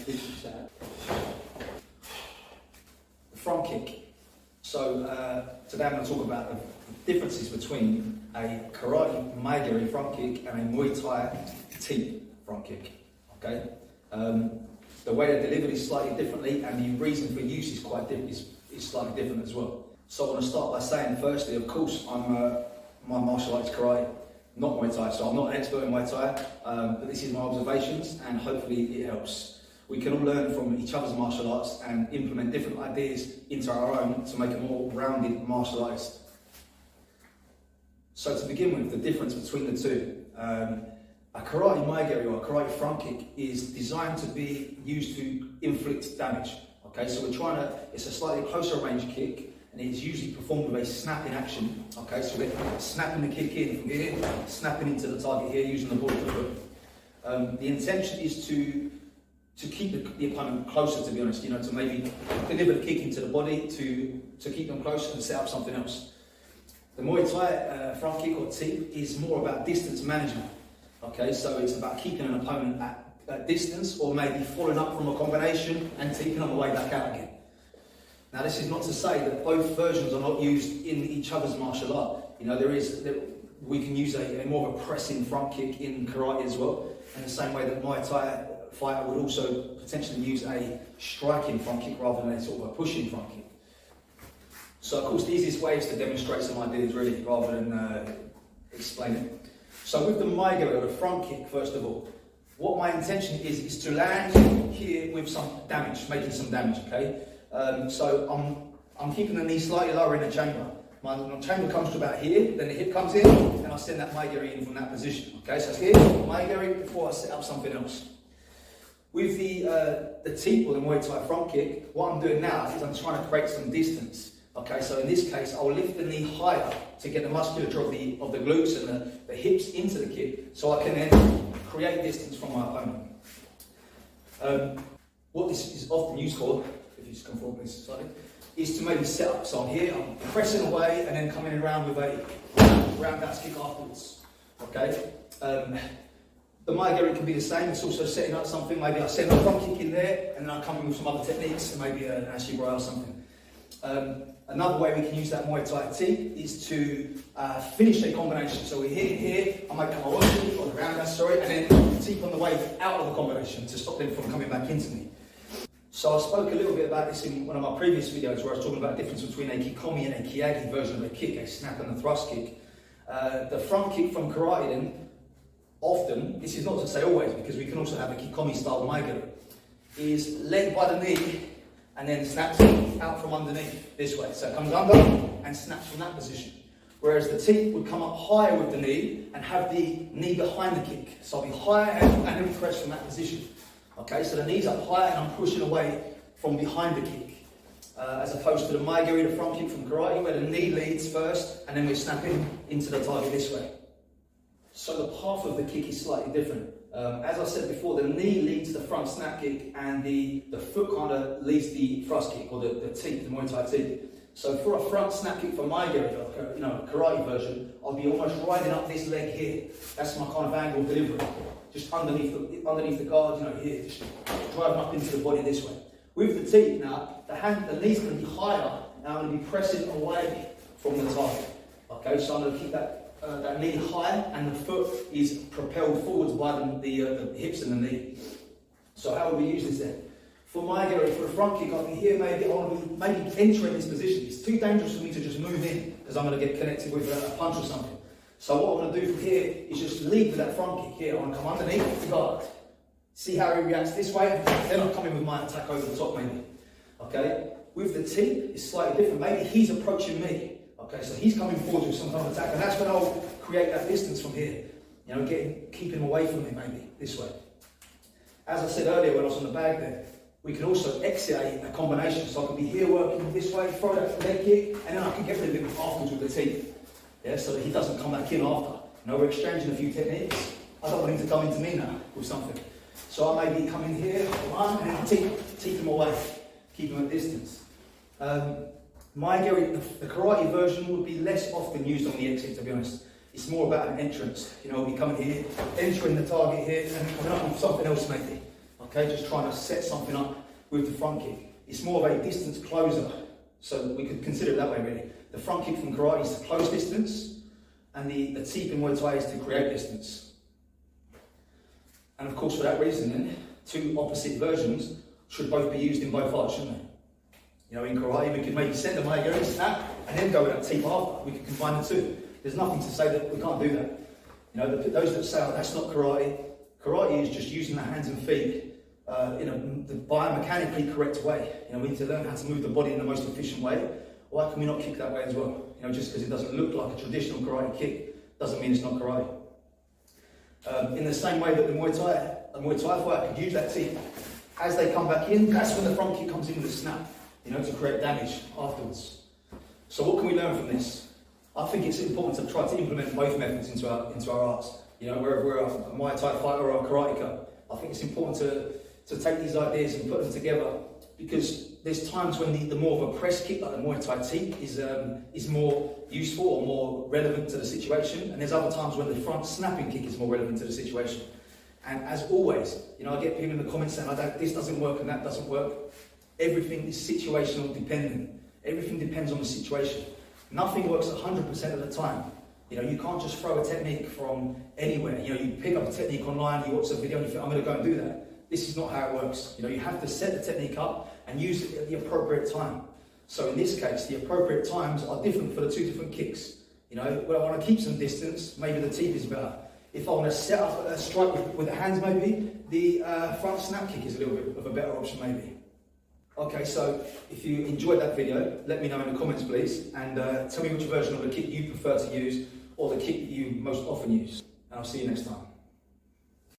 The front kick. So today I'm going to talk about the differences between a karate Muay front kick and a Muay Thai teep front kick. Okay. The way they're delivered is slightly differently, and the reason for use is quite different. Is slightly different as well. So I want to start by saying, firstly, of course, my martial arts karate, not Muay Thai. So I'm not an expert in Muay Thai, but this is my observations, and hopefully it helps. We can all learn from each other's martial arts and implement different ideas into our own to make a more rounded martial artist. So to begin with, the difference between the two. A karate Muay or a karate front kick is designed to be used to inflict damage. Okay, so it's a slightly closer range kick, and it is usually performed with a snapping action. Okay, so we're snapping the kick in from here, snapping into the target here using the ball of the foot. The intention is to keep the opponent closer, to be honest, to maybe deliver the kick into the body to keep them closer and set up something else. The Muay Thai front kick or teep is more about distance management. Okay, so it's about keeping an opponent at distance, or maybe falling up from a combination and taking on the way back out again. Now, this is not to say that both versions are not used in each other's martial art. We can use a more of a pressing front kick in karate as well, in the same way that Muay Thai fighter would also potentially use a striking front kick rather than a sort of a pushing front kick. So, of course, the easiest way is to demonstrate some ideas, really, rather than explain it. So with the Muay or the front kick, first of all, what my intention is to land here with some damage, making some damage, okay? So I'm keeping the knee slightly lower in the chamber. My chamber comes to about here, then the hip comes in, and I send that Muay in from that position, okay? So it's here, Muay before I set up something else. With the teep or the Muay Thai front kick, what I'm doing now is I'm trying to create some distance. Okay, so in this case, I'll lift the knee higher to get the musculature of the glutes and the hips into the kick, so I can then create distance from my opponent. What this is often used for, if you just come forward please, slightly, is to maybe set up. So I'm here, I'm pressing away, and then coming around with a roundhouse kick afterwards. Okay. The Muay can be the same. It's also setting up something. Maybe I send a front kick in there, and then I come in with some other techniques, maybe an ashibrai or something. Another way we can use that Muay Thai teep is to finish a combination. So we're here, I might come away or the roundhouse, and then teep on the way out of the combination to stop them from coming back into me. So I spoke a little bit about this in one of my previous videos where I was talking about the difference between a kikomi and a kiagi version of a kick, a snap and a thrust kick. The front kick from karate then, often, this is not to say always, because we can also have a kikomi style Muay, is led by the knee and then snaps out from underneath this way. So it comes under and snaps from that position. Whereas the teep would come up higher with the knee and have the knee behind the kick. So I'll be higher and then press from that position. Okay, so the knee's up higher and I'm pushing away from behind the kick. As opposed to the Muay, the front kick from karate, where the knee leads first and then we're snapping into the target this way. So the path of the kick is slightly different. As I said before, the knee leads the front snap kick and the foot kind of leads the thrust kick, or the teep, the Muay Thai teep. So for a front snap kick for my karate version, I'll be almost riding up this leg here. That's my kind of angle delivery. Just underneath the guard, here, just driving up into the body this way. With the teep now, the knee's going to be higher, and I'm going to be pressing away from the target. Okay, so I'm going to keep that knee higher, and the foot is propelled forwards by the hips and the knee. So how would we use this then? For the front kick, I'll be here, maybe I want to be entering this position. It's too dangerous for me to just move in, because I'm going to get connected with a punch or something. So what I'm going to do from here is just lead with that front kick here. I want to come underneath the guard, see how he reacts this way, then I'll come in with my attack over the top maybe. Okay? With the teep, it's slightly different. Maybe he's approaching me. Okay, so he's coming forward with some kind of attack, and that's when I'll create that distance from here. Keeping him away from me maybe, this way. As I said earlier when I was on the bag there, we can also exit a combination. So I could be here working this way, throw that leg kick, and then I can get rid of him afterwards with the teep. Yeah, so that he doesn't come back in after. We're exchanging a few techniques. I don't want him to come into me now with something. So I maybe come in here, and then teep him away, keep him at distance. The karate version would be less often used on the exit, to be honest. It's more about an entrance. We'll be coming here, entering the target here, and coming up with something else maybe. Okay, just trying to set something up with the front kick. It's more of a distance closer, so we could consider it that way really. The front kick from karate is to close distance, and the teep in Muay Thai is to create distance. And of course, for that reason then, two opposite versions should both be used in both arts, shouldn't they? You know, in karate, we could maybe send a Muay snap and then go with that teep after. We could combine the two. There's nothing to say that we can't do that. You know, those that say, oh, that's not karate. Karate is just using the hands and feet in the biomechanically correct way. You know, we need to learn how to move the body in the most efficient way. Why can we not kick that way as well? You know, just because it doesn't look like a traditional karate kick doesn't mean it's not karate. In the same way that a Muay Thai fighter could use that teep. As they come back in, that's when the front kick comes in with a snap, you know, to create damage afterwards. So what can we learn from this? I think it's important to try to implement both methods into our arts. You know, whether we're a Muay Thai fighter or a karateka, I think it's important to take these ideas and put them together, because there's times when the more of a press kick, like the Muay Thai teep, is more useful or more relevant to the situation, and there's other times when the front snapping kick is more relevant to the situation. And as always, you know, I get people in the comments saying, this doesn't work and that doesn't work. Everything is situational dependent. Everything depends on the situation. Nothing works 100% of the time. You know, you can't just throw a technique from anywhere. You know, you pick up a technique online, you watch a video and you think, I'm going to go and do that. This is not how it works. You know, you have to set the technique up and use it at the appropriate time. So in this case, the appropriate times are different for the two different kicks. You know, when I want to keep some distance, maybe the teep is better. If I want to set up a strike with the hands, maybe the front snap kick is a little bit of a better option, maybe. Okay, so if you enjoyed that video, let me know in the comments, please, and tell me which version of the kick you prefer to use, or the kick you most often use. And I'll see you next time.